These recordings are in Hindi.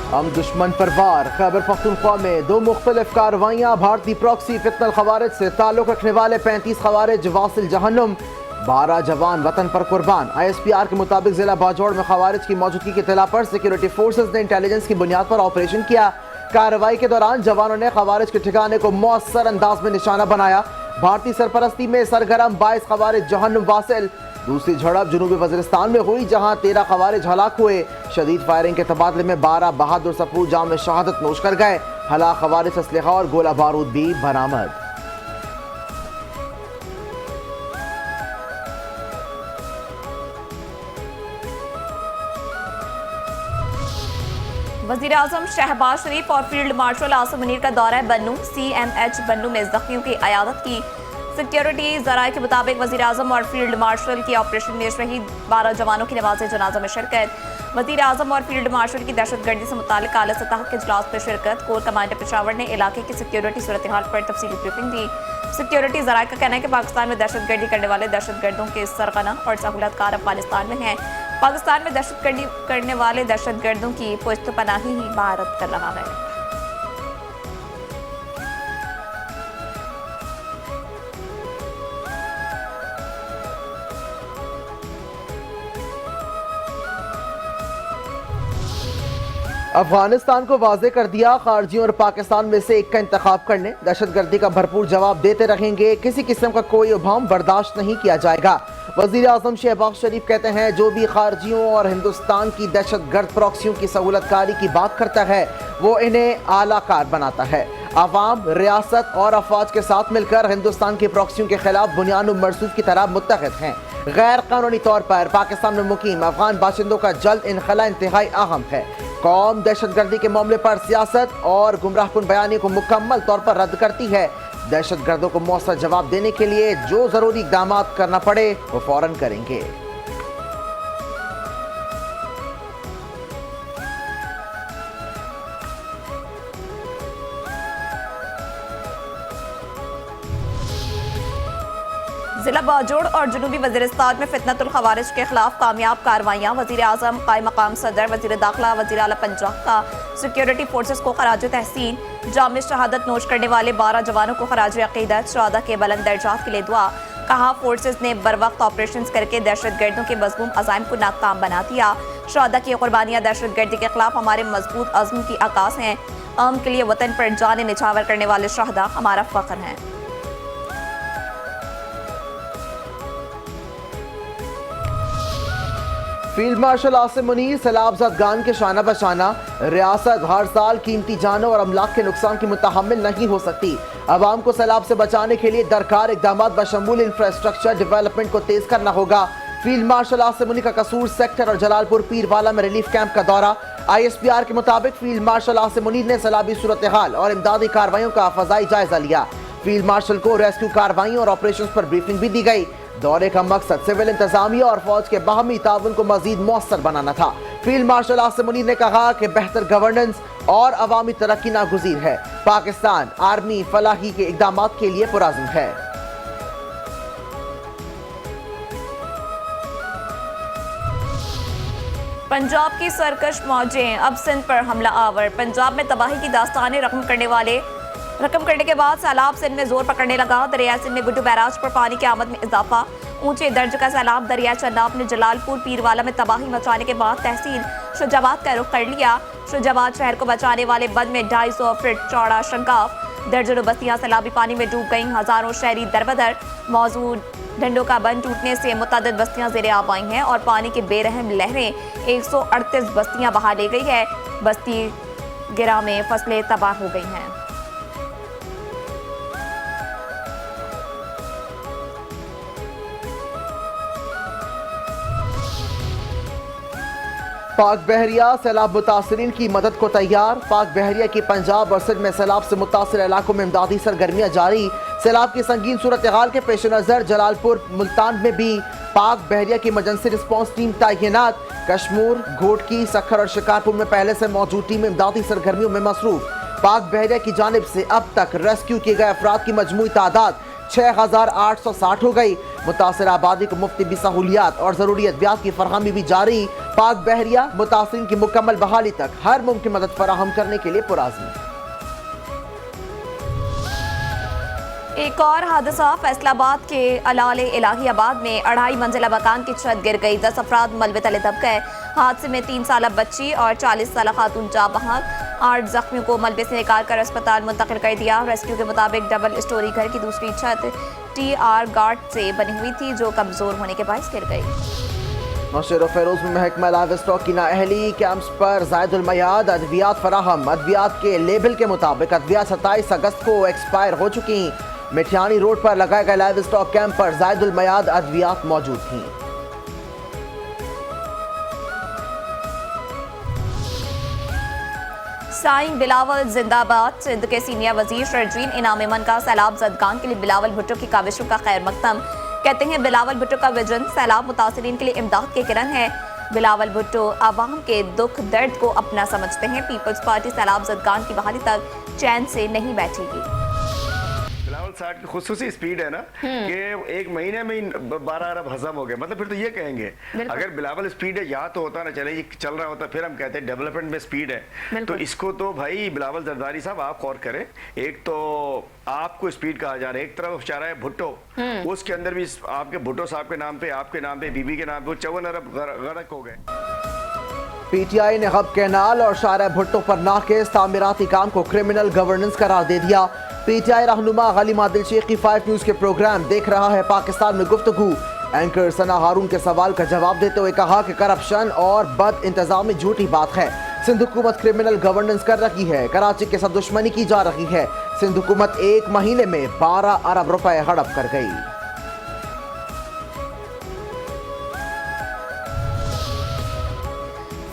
हम दुश्मन पर वार। खैबर पख्तूनख्वा में 2 मुख्तलिफ कार्रवाइयाँ। भारतीय प्रॉक्सी फितनल खवारिज से ताल्लुक रखने वाले 35 खवारिज वासिल जहन्नुम, 12 जवान वतन पर कुर्बान। ISPR के मुताबिक जिला बाजौड़ में खवारिज की मौजूदगी की इत्तला पर सिक्योरिटी फोर्सेज ने इंटेलिजेंस की बुनियाद पर ऑपरेशन किया। कार्रवाई के दौरान जवानों ने खवारिज के ठिकाने को मौसर अंदाज में निशाना बनाया। भारतीय सरपरस्ती में सरगर्म 22 खवारिज जहन्नुम वासिल। दूसरी झड़प जनूबी वज़ीरिस्तान में हुई, जहां 13 खवारिज हलाक हुए। शदीद फायरिंग के तबादले में 12 बहादुर सपूत जाम में शहादत नोश कर गए। हलाक खवारिज असलहा और गोला बारूद भी बरामद। वज़ीर आज़म शहबाज शरीफ और फील्ड मार्शल आसिम मुनीर का दौरा बन्नू। CMH बन्नू में जख्मियों की अयादत की। सिक्योरिटी ज़राए के मुताबिक वज़ीर आज़म और फील्ड मार्शल की ऑपरेशन में शहीद 12 जवानों की नमाज़ जनाजा में शिरकत। वज़ीर आज़म और फील्ड मार्शल की दहशतगर्दी से मुताल्लिक़ आला सतह के इजलास में शिरकत। कोर कमांडर पेशावर ने इलाके की सिक्योरिटी सूरत हाल पर तफसीली ब्रीफिंग दी। सिक्योरिटी ज़राए का कहना है कि पाकिस्तान में दहशतगर्दी करने वाले दहशतगर्दों के सरगना और सहूलतकार अफगानिस्तान में हैं। पाकिस्तान में दहशतगर्दी करने वाले दहशतगर्दों की पुश्त पनाही ही भारत कर रहा है। अफगानिस्तान को वाज़ेह कर दिया, खारजियों और पाकिस्तान में से एक का इंतखाब करने। दहशतगर्दी का भरपूर जवाब देते रहेंगे। किसी किस्म का कोई उभाम बर्दाश्त नहीं किया जाएगा। वज़ीर आज़म शहबाज शरीफ कहते हैं, जो भी खारजियों और हिंदुस्तान की दहशतगर्द प्रॉक्सियों की सहूलतकारी की बात करता है वो इन्हें आलाकार बनाता है। अवाम, रियासत और अफवाज के साथ मिलकर हिंदुस्तान की प्रॉक्सियों के खिलाफ बुनियाद मरसूद की तरह मुत्तहद हैं। गैर कानूनी तौर पर पाकिस्तान में मुकीम अफगान बाशिंदों का जल्द इनखला इंतहाई अहम है। कौम दहशतगर्दी के मामले पर सियासत और गुमराहकुन बयानी को मुकम्मल तौर पर रद्द करती है। दहशतगर्दों को मौसर जवाब देने के लिए जो जरूरी इक़दाम करना पड़े वो फौरन करेंगे। जिला बाजौड़ और जनूबी वज़ीरिस्तान में फितनतुल खवारिज के खिलाफ कामयाब कार्रवाइयाँ। वज़ीर आज़म, कायम मकाम सदर, वज़ीर दाखिला, वज़ीर आला पंजाब का सिक्योरिटी फोर्सेस को खराज तहसीन। जाम में शहादत नोश करने वाले 12 जवानों को खराज अक़ीदत। शहादा के बुलंद दर्जात के लिए दुआ। कहा, फोर्सेस ने बर वक्त ऑपरेशन करके दहशतगर्दों के मज़मूम अज़ाइम को नाकाम बना दिया। शहादा की कुर्बानियाँ दहशतगर्दी के खिलाफ हमारे मजबूत अज़्म की आकाश हैं। आम के लिए वतन पर जान निछावर करने वाले शहदा हमारा फ़ख्र हैं। फील्ड मार्शल आसिम मुनीर, सैलाब ज़दगान के शाना बशाना। रियासत हर साल कीमती जानों और अमलाक के नुकसान की मुतहम्मिल नहीं हो सकती। अवाम को सैलाब से बचाने के लिए दरकार इक़दाम बशमूल इंफ्रास्ट्रक्चर डेवलपमेंट को तेज करना होगा। फील्ड मार्शल आसिम मुनीर का कसूर सेक्टर और जलालपुर पीरवाला में रिलीफ कैंप का दौरा। ISPR के मुताबिक फील्ड मार्शल आसिम मुनीर ने सैलाबी सूरत हाल और इमदादी कार्रवाइयों का फजाई जायजा लिया। फील्ड मार्शल को रेस्क्यू कार्रवाइयों और ऑपरेशन पर ब्रीफिंग भी दी गई। दौरे का मकसद सिविल इंतजामिया और फौज के बाहमी ताउन को मजीद मौसर बनाना था। फील्ड मार्शल आसिम मुनीर ने कहा कि बेहतर गवर्नेंस और अवामी तरक्की नागुज़ीर है। पाकिस्तान आर्मी फलाही के इक़दाम के लिए पुरज़्म है। पंजाब की सरकश मौजें अब सिंध पर हमला आवर। पंजाब में तबाही की दास्तानें रकम करने के बाद सैलाब सिंध में जोर पकड़ने लगा। दरिया सिंध में गुड्डू बैराज पर पानी की आमद में इजाफा। ऊंचे दर्ज का सैलाब दरिया चन्नाब ने जलालपुर पीरवाला में तबाही मचाने के बाद तहसील शुजाबाद का रुख कर लिया। शुजाबाद शहर को बचाने वाले बंद में 250 फीट चौड़ा शंकाफ। दर्जनों बस्तियां सैलाबी पानी में डूब गईं। हजारों शहरी दरबदर। मौजूद ढंडों का बंद टूटने से मुतअद्दिद बस्तियां ज़ेरे आब आई हैं और पानी की बेरहम लहरें 138 बस्तियां बहा ले गई है। बस्ती गिरा में फसलें तबाह हो गई हैं। पाक बहरिया सैलाब मुतासरीन की मदद को तैयार। पाक बहरिया की पंजाब और सिंध में सैलाब से मुतासर इलाकों में इमदादी सरगर्मियाँ जारी। सैलाब की संगीन सूरत हाल के पेश नज़र जलालपुर मुल्तान में भी पाक बहरिया की इमरजेंसी रिस्पॉन्स टीम तैनात। कश्मीर, घोटकी, सखर और शिकारपुर में पहले से मौजूद टीम इमदादी सरगर्मियों में मसरूफ। पाक बहरिया की जानिब से अब तक रेस्क्यू किए गए अफराद की मजमूई तादाद 6860 हो गई। मुतासर आबादी को मुफ्त भी सहूलियात और जरूरी अद्वियात की फरहमी भी जारी। पाक बहरिया मुतासरीन की मुकम्मल बहाली तक हर मुमकिन मदद फराहम करने के लिए पुराज़्म। एक और हादसा फैसलाबाद के अलाले इलाहियाबाद में 2.5 मंजिला मकान की छत गिर गई। 10 अफराद मलबे तले दब गए। हादसे में 3 साल बच्ची और 40 साल खातून जाँ बहक। 8 जख्मियों को मलबे से निकाल कर अस्पताल मुंतकिल कर दिया। रेस्क्यू के मुताबिक डबल स्टोरी घर की दूसरी छत TR गार्ड से बनी हुई थी जो कमजोर होने के बायस गिर गई। नौशेर फेरोज में महकमा लाइव स्टॉक की नाअहली, कैंप्स पर ज़ायदुल मयाद अद्वियात फराहम। अद्वियात के लेबल के मुताबिक अद्वियात 27 अगस्त को एक्सपायर हो चुकी। मिठियानी रोड पर लगाए गए लाइव स्टॉक कैंप पर ज़ायदुल मयाद अद्वियात मौजूद थी। साईं बिलावल जिंदाबाद। सिंध के सीनियर वजीर शरजीन इनाम मन का सैलाब ज़दगान के लिए बिलावल भुट्टो की काविशों का खैर मकदम। कहते हैं बिलावल भुट्टो का विजन सैलाब मुतासरीन के लिए इमदाद के किरण है। बिलावल भुट्टो आवाम के दुख दर्द को अपना समझते हैं। पीपल्स पार्टी सैलाब ज़दगान की बहाली तक चैन से नहीं बैठेगी। बिलावल साहब की खुसूसी स्पीड है ना कि 1 महीने में ही 12 अरब हजम हो गए। मतलब फिर तो ये कहेंगे अगर बिलावल स्पीड है यहाँ तो होता ना चले ये चल रहा होता, फिर हम कहते हैं डेवलपमेंट में स्पीड है। तो इसको तो भाई बिलावल जरदारी साहब आप गौर करें। एक तो आपको स्पीड कहा जा रहा है, एक तरफ चाह रहा है भुट्टो, उसके अंदर भी आपके भुट्टो साहब के नाम पे, आपके नाम पे, बीबी के नाम पे 54 अरब गड़क हो गए। PTI ने हब कैनाल और शारा भुट्टो पर नाकेस तामीराती काम को क्रिमिनल गवर्नेंस करार दे दिया। PTI रहनुमा गलीम आदिल शेख की 5 न्यूज़ के प्रोग्राम देख रहा है पाकिस्तान में गुफ्तगू। एंकर सना हारून के सवाल का जवाब देते हुए कहा कि करप्शन और बद इंतजामी झूठी बात है। सिंध हुकूमत क्रिमिनल गवर्नेंस कर रही है, कराची के साथ दुश्मनी की जा रही है। सिंध हुकूमत 1 महीने में 12 अरब रुपए हड़प कर गई।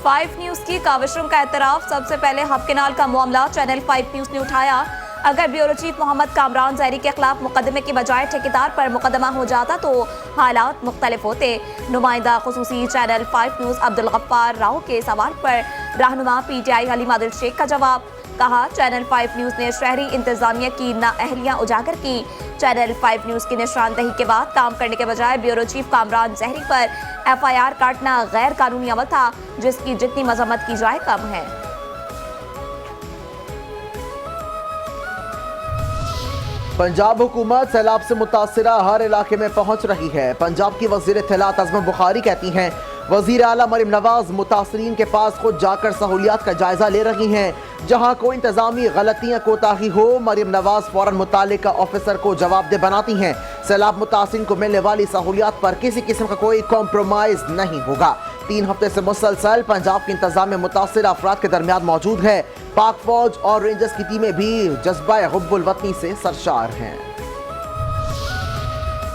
फाइव न्यूज की काविशों का एतराफ। सबसे पहले हब कैनाल का मामला चैनल 5 न्यूज ने उठाया। अगर ब्यूरो चीफ मोहम्मद कामरान जहरी के खिलाफ मुकदमे की बजाय ठेकेदार पर मुकदमा हो जाता तो हालात मुख्तलिफ होते। नुमाइंदा खुसूसी चैनल 5 न्यूज अब्दुल गफ्फार राव के सवाल पर रहनुमा PTI गलीम आदिल शेख का जवाब। कहा चैनल 5 न्यूज ने शहरी इंतजामिया की नाअहलियां उजागर की। चैनल 5 न्यूज की निशानदही के बाद काम करने के बजाय ब्यूरो चीफ कामरान जहरी पर FIR काटना गैर कानूनी अमल था जिसकी जितनी मजम्मत की जाए कम है। पंजाब हुकूमत सैलाब से मुतासिरा हर इलाके में पहुंच रही है। पंजाब की वज़ीर इत्तलात अज़मा बुखारी कहती हैं वज़ीर आला मरियम नवाज मुतासरीन के पास खुद जाकर सहूलियात का जायजा ले रही हैं। जहां कोई इंतजामी गलतियां कोताही हो मरियम नवाज फौरन मुतालिका ऑफिसर को जवाबदेह बनाती हैं। सैलाब मुतासरीन को मिलने वाली सहूलियात पर किसी किस्म का कोई कॉम्प्रोमाइज नहीं होगा। 3 हफ्ते से मुसलसल पंजाब की इंतजाम में मुतासिर अफराद के दरमियान मौजूद है। पाक फौज और रेंजर्स की टीमें भी जज्बा हुब्बुल वतनी से सरशार हैं।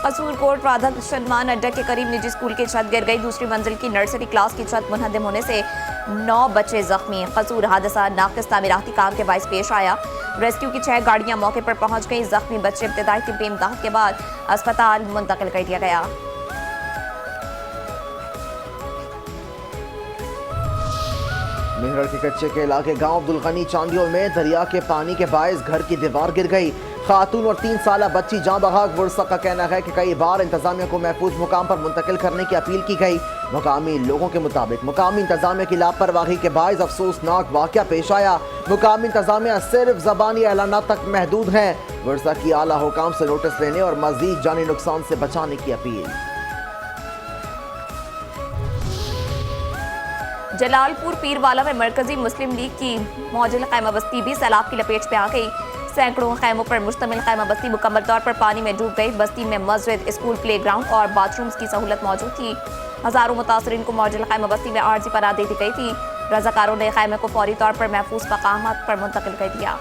कसूर कोट राधा कृष्ण मान अड्डा के करीब निजी स्कूल की छत गिर गई। दूसरी मंजिल की नर्सरी क्लास की छत मुनहदम होने से 9 बच्चे जख्मी। कसूर हादसा नाकिस तामीराती काम के बायस पेश आया। रेस्क्यू की 6 गाड़ियां मौके पर पहुंच गई। जख्मी बच्चे इब्तिदाई तिब्बी इमदाद के बाद अस्पताल मुंतकिल कर दिया गया। मेहर के कच्चे के इलाके गांव अब्दुल गनी चांदियोल में दरिया के पानी के बायस घर की दीवार गिर गई। खातून और 3 साल बच्ची जाँ बहक। वर्षा का कहना है कि कई बार इंतजामिया को महफूज मुकाम पर मुंतकिल करने की अपील की गई। मुकामी लोगों के मुताबिक मुकामी इंतजामिया की लापरवाही के बायस अफसोसनाक वाक़या पेश आया। मुकामी इंतजामिया सिर्फ ज़बानी ऐलानात तक महदूद है। वर्षा की आला हुकाम से नोटिस लेने और मजीद जानी नुकसान से बचाने की अपील। जलालपुर पीरवाला में मरकजी मुस्लिम लीग की मौजूद खैमा बस्ती भी सैलाब की लपेट में आ गई। सैकड़ों खैमों पर मुश्तमिल खैमा बस्ती मुकम्मल तौर पर पानी में डूब गई। बस्ती में मस्जिद, स्कूल, प्ले ग्राउंड और बाथरूम्स की सहूलत मौजूद थी। हजारों मुतासरीन को मौजूद खैमा बस्ती में आर्जी पनाह दे दी गई थी। रज़ाकारों ने खैमे को फौरी तौर पर महफूज मकामात पर मुंतकिल कर दिया।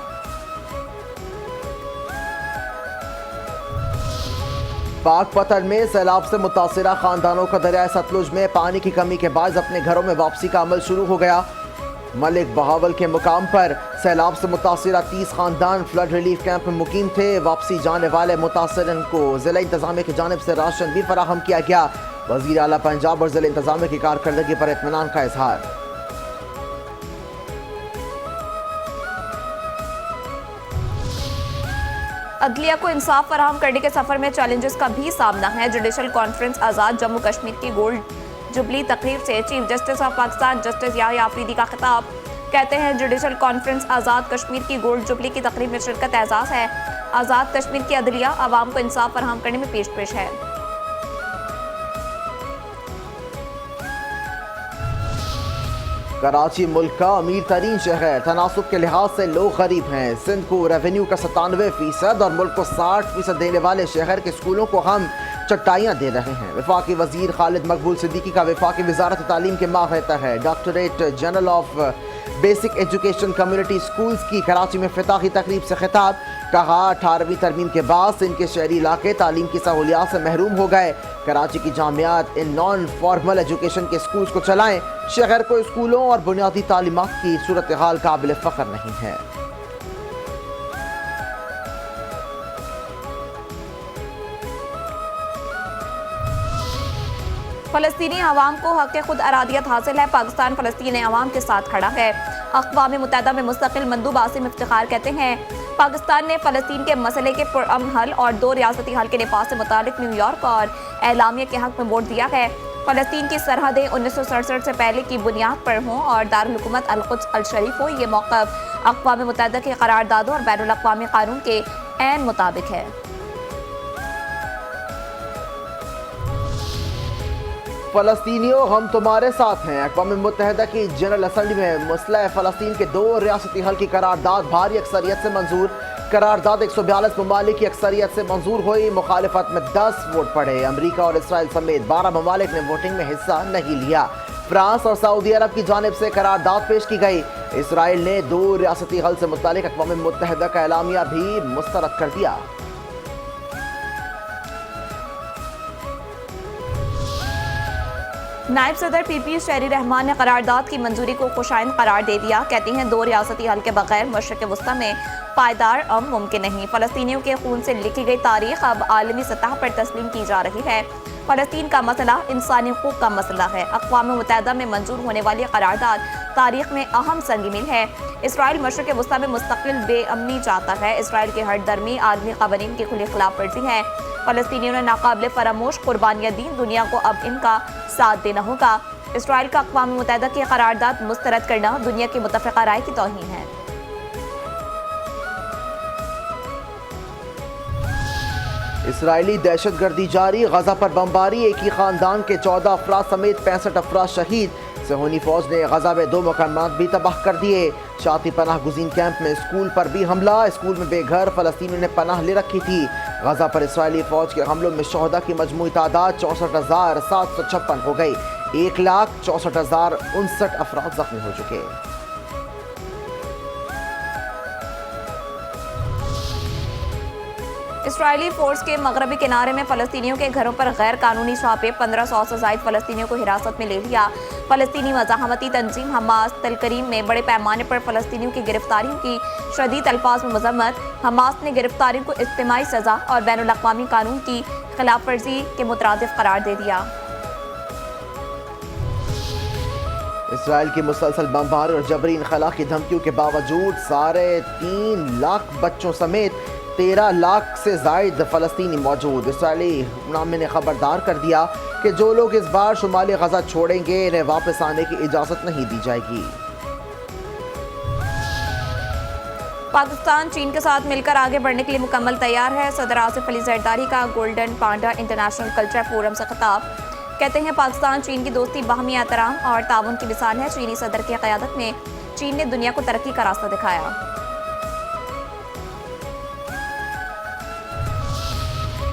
पाक पतन में सैलाब से मुतासिरा खानदानों का दरिया सतलुज में पानी की कमी के बाद अपने घरों में वापसी का अमल शुरू हो गया। मलिक बहावल के मुकाम पर सैलाब से मुतासिरा 30 खानदान फ्लड रिलीफ कैंप में मुकीम थे। वापसी जाने वाले मुतासरन को जिला इंतजामिया की जानिब से राशन भी फराहम किया गया। वज़ीर आला पंजाब और जिला इंतजामिया की कारकर्दगी पर इत्मीनान का इजहार। अदलिया को इंसाफ फराहम करने के सफर में चैलेंजेस का भी सामना है। जुडिशल कॉन्फ्रेंस आज़ाद जम्मू कश्मीर की गोल्ड जुबली तकरीब से chief justice of Pakistan justice Yahya Afridi का खिताब। कहते हैं जुडिशल कॉन्फ्रेंस आज़ाद कश्मीर की गोल्ड जुबली की तकरीब में शिरकत एजाज़ है। आज़ाद कश्मीर की अदलिया आवाम को इंसाफ फराहम करने में पेश है। कराची मुल्क का अमीर तरीन शहर, तनासुब के लिहाज से लोग गरीब हैं। सिंध को रेवेन्यू का 97% और मुल्क को 60% देने वाले शहर के स्कूलों को हम चट्टाइयाँ दे रहे हैं। वफाकी वजीर खालिद मकबूल सिद्दीकी का वफाकी वजारत तालीम के माहिर है। Doctorate general of basic education community schools की कराची में इफ्तिताही तकरीब से खिताब। कहा 18वीं तरमीम के बाद सिंध के शहरी इलाके तालीम की सहूलियात से महरूम हो गए। कराची की जामियात इन नॉन फॉर्मल एजुकेशन के स्कूल्स को चलाएं। शहर को स्कूलों और बुनियादी तालीमात की सूरत हाल काबिल फ़ख्र नहीं है। फ़लस्तीनी अवाम को हक़ खुद अरादियत हासिल है। पाकिस्तान फ़लस्तीनी अवाम के साथ खड़ा है। अक़वाम मुत्तहिदा में मुस्तक़िल मंदूब आसिम इफ्तिखार कहते हैं पाकिस्तान ने फ़लस्तीन के मसले के पुरअमन हल और 2 रियासती हल के नफाज़ से मुतालिक न्यूयॉर्क और एलामिया के हक़ में वोट दिया है। फ़लस्तीन की सरहदें 1967 से पहले की बुनियाद पर हों और दारुल हुकूमत अल-कुद्स अल-शरीफ हो। ये मौक़िफ़ अक़वाम मुत्तहिदा के क़रारदादों और बैनुल अक़वामी क़ानून के ऐन मुताबिक है। फ़लस्तीनियों हम तुम्हारे साथ हैं। अक़वाम मुत्तहिदा की जनरल असम्बली में मसला फ़लस्तीन के 2 रियासती हल की करारदाद भारी अक्सरियत से मंजूर। करारदाद 142 ममालिक की अक्सरियत से मंजूर हुई। मुखालिफत में 10 वोट पड़े। अमरीका और इसराइल समेत 12 ममालिक ने वोटिंग में हिस्सा नहीं लिया। फ्रांस और सऊदी अरब की जानिब से करारदाद पेश की गई। इसराइल ने 2 रियासती हल से मुतालिक अक़वाम मुत्तहिदा का एलामिया भी मुस्तरद कर दिया। नायब सदर पीपी शहरी रहमान ने करारदाद की मंजूरी को खुशाइन करार दे दिया। कहती हैं 2 रियासती हल के बगैर मशरक़ वस्ता में पायदार अमन मुमकिन नहीं। फ़लस्तीनियों के खून से लिखी गई तारीख अब आलमी सतह पर तस्लीम की जा रही है। फ़लस्तीन का मसला इंसानी हुकूक का मसला है। अक़वाम मुत्तहिदा में मंजूर होने वाली करारदाद तारीख में अहम संग मील है। इसराइल मशरक़ वस्ता में मुस्तकिल बेअमनी चाहता है। इसराइल की हर दरमी आलमी क़वानीन की खुली खिलाफ वर्जी है। फ़लस्तीनियों ने नाकाबिल फरामोश कुर्बानियाँ दी। दुनिया को अब इनका साथ देना होगा। इसराइल का अक़वाम मुत्तहिदा की करारदाद मुस्तरद करना दुनिया की मुत्तफ़िक़ा राय की तौहीन है। इसराइली दहशतगर्दी जारी। गजा पर बमबारी। एक ही खानदान के 14 अफराद समेत 65 अफराद शहीद। सेहूनी फौज ने गजा में 2 मकानात भी तबाह कर दिए। शाती पनाह गुज़ीन कैंप में स्कूल पर भी हमला। स्कूल में बेघर फ़लस्तीनियों ने पनाह ले रखी थी। गजा पर इसराइली फौज के हमलों में शहदा की मजमूई तादाद 64,756 हो गई। 1,64,059 अफराद जख्मी हो चुके। इसराइली फोर्स के मगरबी किनारे में फ़लस्तीनियों के घरों पर गैर कानूनी छापे। 1500 से ज़ायद फ़लस्तीनियों को हिरासत में ले लिया। फ़लस्तीनी मज़ाहमती तंजीम हमास तल करीम में बड़े पैमाने पर फ़लस्तीनियों की गिरफ्तारियों की शदीद अल्फाज में मजम्मत। हमास ने गिरफ्तारियों को इज्तिमाई सज़ा और बैनुल अक़वामी कानून की खिलाफ वर्जी के मुतरादिफ करार दे दिया। इसराइल की मुसलसल बमबारी और जबरी इनखला की धमकियों के बावजूद 3.5 लाख बच्चों समेत 13 लाख से जायद फ़लस्तीनी मौजूद। इसराइली हुक्मनामे ने खबरदार कर दिया कि जो लोग इस बार शुमाली गजा छोड़ेंगे इन्हें वापस आने की इजाज़त नहीं दी जाएगी। पाकिस्तान चीन के साथ मिलकर आगे बढ़ने के लिए मुकम्मल तैयार है। सदर आसिफ अली जरदारी का गोल्डन पांडा इंटरनेशनल कल्चर फोरम से खिताब। कहते हैं पाकिस्तान चीन की दोस्ती बाहमी एहतराम और ताउन की मिसाल है। चीनी सदर की क़यादत में चीन ने दुनिया को तरक्की का रास्ता दिखाया।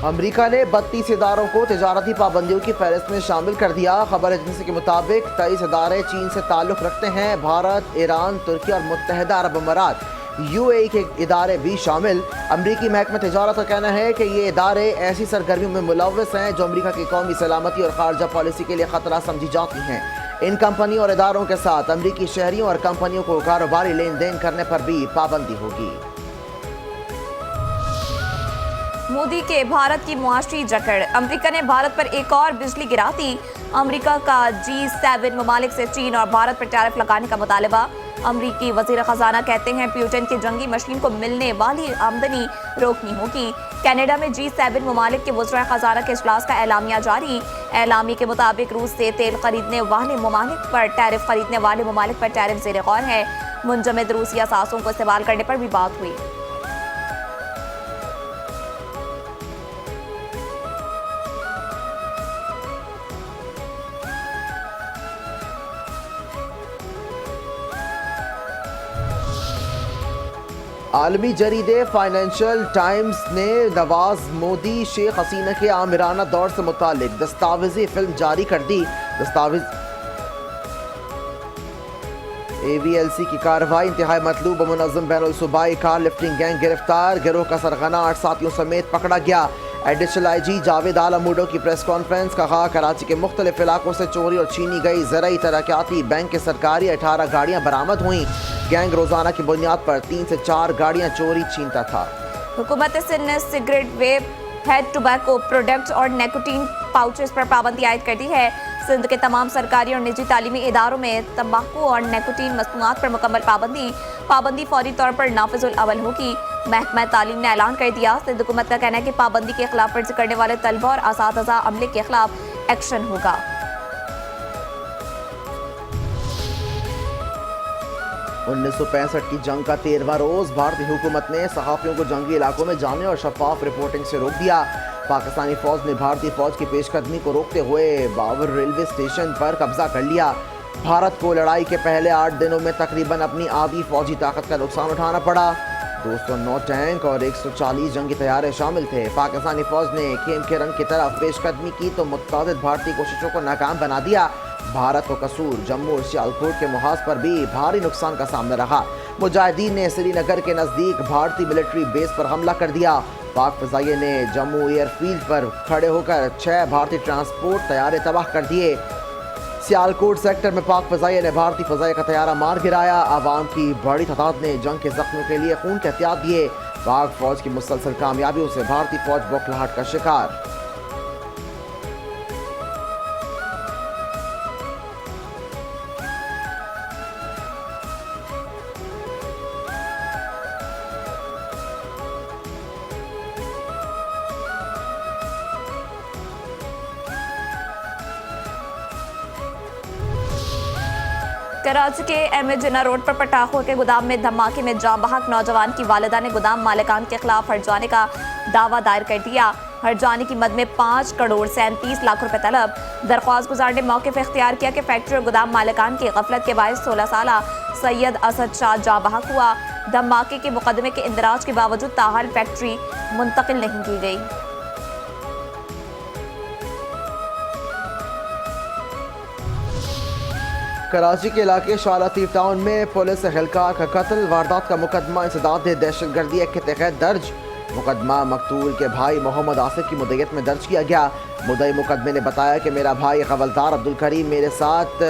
अमरीका ने 32 इदारों को तिजारती पाबंदियों की फहरिस्त में शामिल कर दिया। खबर एजेंसी के मुताबिक 23 इदारे चीन से ताल्लुक़ रखते हैं। भारत, ईरान, तुर्की और मुत्तहिदा अरब अमारात UAE के इदारे भी शामिल। अमरीकी महकमा तिजारत का कहना है कि ये इदारे ऐसी सरगर्मियों में मुलव्वस हैं जो अमरीका की कौमी सलामती और खारजा पॉलिसी के लिए ख़तरा समझी जाती हैं। इन कंपनियों और इदारों के साथ अमरीकी शहरियों और कंपनियों को कारोबारी लेन देन करने पर भी पाबंदी होगी। मोदी के भारत की मुआशी जकड़। अमेरिका ने भारत पर एक और बिजली गिरा दी। अमेरिका का G7 ममालिक से चीन और भारत पर टैरिफ लगाने का मुतालबा। अमरीकी वजीर खजाना कहते हैं प्यूटन की जंगी मशीन को मिलने वाली आमदनी रोकनी होगी। कनाडा में G7 ममालिक के वज़रा खजाना के इजलास का एलामिया जारी। एलामी के मुताबिक रूस से तेल खरीदने वाले ममालिक पर टैरिफ खरीदने वाले ममालिक पर टैरिफ ज़ेर गौर है। मुंजमद रूसी असासों को इस्तेमाल करने पर भी बात हुई। आलमी जरीदे फाइनेंशियल टाइम्स ने नवाज मोदी शेख हसीना के आमिराना दौर से मुतालिक दस्तावेजी फिल्म जारी कर दी। दस्तावेज AVLC की कार्रवाई इंतहाई मतलूब मुनज़्ज़म बैनुल सूबाई कार लिफ्टिंग गैंग गिरफ्तार। गिरोह का सरगना 8 साथियों समेत पकड़ा गया। एडिशनल IG जावेद आलमूडो की प्रेस कॉन्फ्रेंस। कहा कराची के मुख्तलिफ इलाकों से चोरी और छीनी गई ज़राई तरक्याती बैंक के सरकारी 18 गाड़ियाँ बरामद हुई। गैंग रोजाना की बुनियाद पर 3 से 4 गाड़ियाँ चोरी छीनता था। हुकूमत सिंध ने cigarette, web, head tobacco products और निकोटीन पाउचेस पर पाबंदी आयद कर दी है। सिंध के तमाम सरकारी और निजी तालीमी इदारों में तंबाकू और निकोटीन मसनूआत पर मुकम्मल पाबंदी फौरी तौर पर नाफिजुल अमल होगी। महकमा तालीम ने ऐलान कर दिया। सिंध हुकूमत का कहना है कि पाबंदी के खिलाफ वर्जी करने वाले तलबा और असातिज़ा अमले के खिलाफ एक्शन होगा। 1965 की जंग का 13वां रोज भारतीय हुकूमत ने सहाफ़ियों को जंगी इलाकों में जाने और शफाफ रिपोर्टिंग से रोक दिया। पाकिस्तानी फौज ने भारतीय फौज की पेशकदमी को रोकते हुए बाबर रेलवे स्टेशन पर कब्जा कर लिया। भारत को लड़ाई के पहले 8 दिनों में तकरीबन अपनी आधी फौजी ताकत का नुकसान उठाना पड़ा। 209 टैंक और 140 जंगी तैयारे शामिल थे। पाकिस्तानी फौज ने खेम के रंग की तरफ पेशकदमी की तो मुतअद्दिद भारतीय कोशिशों को नाकाम बना दिया। भारत को कसूर जम्मू और सियालकोट के मुहाज पर भी भारी नुकसान का सामना रहा। मुजाहिदीन ने श्रीनगर के नज़दीक भारतीय मिलिट्री बेस पर हमला कर दिया। पाक फ़ज़ाइये ने जम्मू एयरफील्ड पर खड़े होकर 6 भारतीय ट्रांसपोर्ट तैयारे तबाह कर दिए। सियालकोट सेक्टर में पाक फ़ज़ाइये ने भारतीय फ़ज़ाइया का तैयारा मार गिराया। आवाम की बड़ी तादाद ने जंग के जख्मों के लिए खून के एहतियात दिए। पाक फ़ौज की मुसलसल कामयाबियों से भारतीय फ़ौज बौखलाहट का शिकार। कराची के MA जिन्ना रोड पर पटाखों के गोदाम में धमाके में जाँ बहक नौजवान की वालिदा ने गोदाम मालिकान के खिलाफ हर्जाने का दावा दायर कर दिया। हर्जाने की मद में 5 करोड़ 37 लाख रुपए तलब। दरख्वास्त गुजार ने मौक़िफ़ इख्तियार किया कि फैक्ट्री और गोदाम मालिकान की गफलत के बायस 16 साला सैयद असद शाह जाँ बहक हुआ। धमाके के मुकदमे के इंदराज के बावजूद ताहाल फैक्ट्री मुंतकिल नहीं की गई। कराची के इलाके शालातीफ टाउन में पुलिस एहलकार का कत्ल। वारदात का मुकदमा इंसदाद दहशतगर्दी एक्ट के तहत दर्ज। मुकदमा मकतूल के भाई मोहम्मद आसिफ की मुद्दत में दर्ज किया गया। मुद्दई मुकदमे ने बताया कि मेरा भाई हवलदार अब्दुल करीम मेरे साथ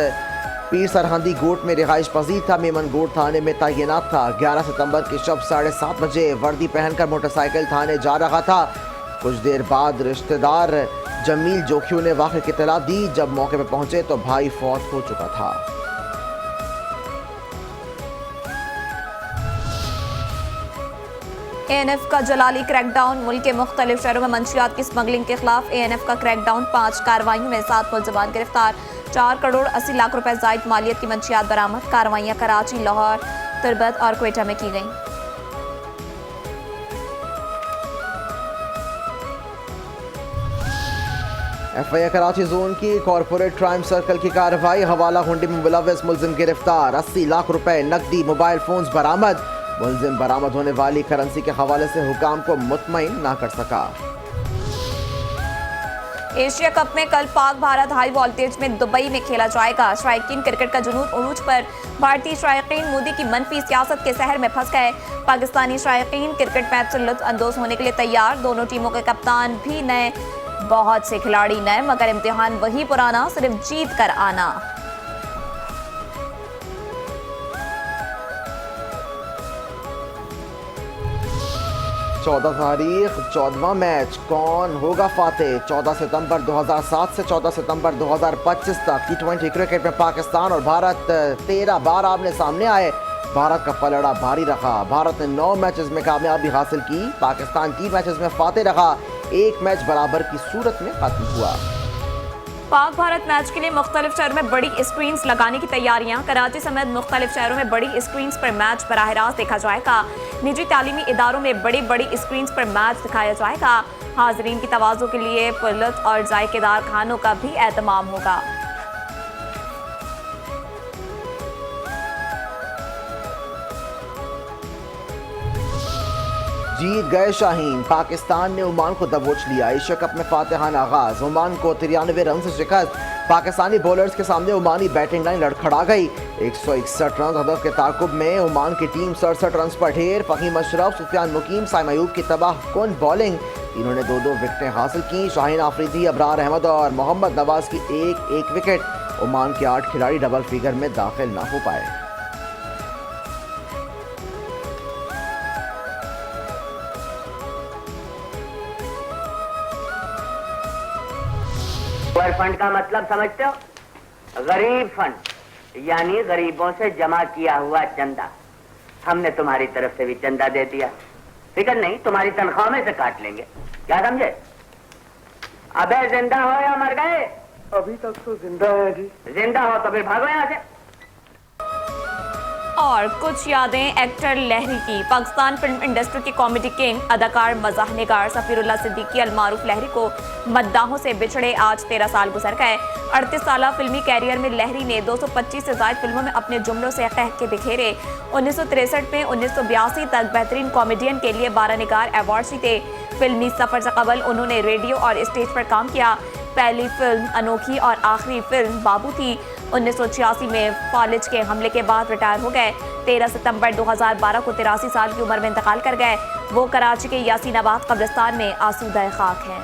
पीर सरहंदी गोट में रिहाइश पजीर था। मेमन गोट थाने में तैनात था। 11 सितंबर की शब 7:30 बजे वर्दी पहनकर मोटरसाइकिल थाने जा रहा था। कुछ देर बाद रिश्तेदार जमील जोखियों ने वाक़े की इत्तला दी। जब मौके पर पहुंचे तो भाई फौत हो चुका था। ANF का जलाली क्रैकडाउन। मुल्क के मुख्तलिफ शहरों में मंशियात की स्मगलिंग के खिलाफ ANF का क्रैकडाउन। 5 कार्रवाइयों में 7 मुलजमान गिरफ्तार। 4 करोड़ 80 लाख रुपए जायद मालियत की मंशियात बरामद। कार्रवाइयाँ कराची, लाहौर, तिब्बत और क्वेटा में की गईं। FIA कराची जोन की कॉरपोरेट क्राइम सर्कल की कार्रवाई। हवाला हुंडी में मुलविस मुलजिम गिरफ्तार। 80 लाख रुपए नकदी, मोबाइल फोन्स बरामद। मुलजिम बरामद होने वाली करेंसी के हवाले से हुकाम को मुतमईन ना कर सका। एशिया कप में कल पाक भारत हाई वोल्टेज में दुबई में खेला जाएगा। शायकीन क्रिकेट का जुनून उरूज पर। भारतीय शायकीन मोदी की मनफी सियासत के सहर में फंस गए। पाकिस्तानी शायकीन क्रिकेट मैच से लुत्फ अंदोज होने के लिए तैयार। दोनों टीमों के कप्तान भी नए, बहुत से खिलाड़ी नए, मगर इम्तिहान वही पुराना, सिर्फ जीत कर आना। 14 तारीख 14वां मैच कौन होगा फातेह। 14 सितंबर 2007 से 14 सितंबर 2025 तक T20 क्रिकेट में पाकिस्तान और भारत 13 बार आमने सामने आए। भारत का पलड़ा भारी रहा। भारत ने 9 मैचेस में कामयाबी हासिल की। पाकिस्तान 3 मैचेस में फातेह रहा। एक मैच बराबर की सूरत में खत्म हुआ। पाक भारत मैच के लिए मुख्तलिफ शहरों में बड़ी स्क्रीन्स लगाने की तैयारियां। कराची समेत मुख्तलिफ शहरों में बड़ी स्क्रीन्स पर मैच बराह रास्त देखा जाएगा। निजी तालीमी इदारों में बड़ी स्क्रीन्स पर मैच दिखाया जाएगा। हाजरीन की तवाज़ुन के लिए पुरलुत्फ और जायकेदार खानों का भी एहतमाम होगा। जीत गए शाहीन। पाकिस्तान ने ओमान को दबोच लिया। एशिया कप में फातिहाना आगाज। ओमान को 93 रन से शिकस्त। पाकिस्तानी बॉलर्स के सामने ओमानी बैटिंग लाइन लड़खड़ा गई। 161 रन हदफ के ताकुब में ओमान की टीम 67 रन पर ढेर। फहीम अशरफ, सुफियान मुकीम, साइम अयूब की तबाहकुन बॉलिंग। तीनों ने 2-2 विकेटें हासिल की। शाहीन आफरीदी, अबरार अहमद और मोहम्मद नवाज की एक विकेट। ओमान के 8 खिलाड़ी डबल फिगर में दाखिल ना हो पाए। फंड का मतलब समझते हो? गरीब फंड, यानी गरीबों से जमा किया हुआ चंदा। हमने तुम्हारी तरफ से भी चंदा दे दिया। फिक्र नहीं, तुम्हारी तनख्वाह में से काट लेंगे। क्या समझे? अबे जिंदा हो या मर गए? अभी तक तो जिंदा है जी। जिंदा हो तो फिर भागो यहाँ से। और कुछ यादें एक्टर लहरी की। पाकिस्तान फिल्म इंडस्ट्री के कॉमेडी किंग, अदाकार, मज़ाह निगार सफीरुल्लाह सिद्दीकी अलमारूफ लहरी को मद्दाहों से बिछड़े आज 13 साल गुजर गए। 38 साल फिल्मी कैरियर में लहरी ने 225 से ज़ायद फिल्मों में अपने जुमलों से कह के बिखेरे। 1963 में 1982 तक बेहतरीन कॉमेडियन के लिए 12 निगार अवार्ड जीते। फिल्मी सफर से कबल उन्होंने रेडियो और स्टेज पर काम किया। पहली फिल्म अनोखी और आखिरी फिल्म बाबू थी। 1986 में फालिज के हमले के बाद रिटायर हो गए। 13 सितंबर 2012 को 83 साल की उम्र में इंतकाल कर गए। वो कराची के यासीनाबाद कब्रिस्तान में आसूदा खाक हैं।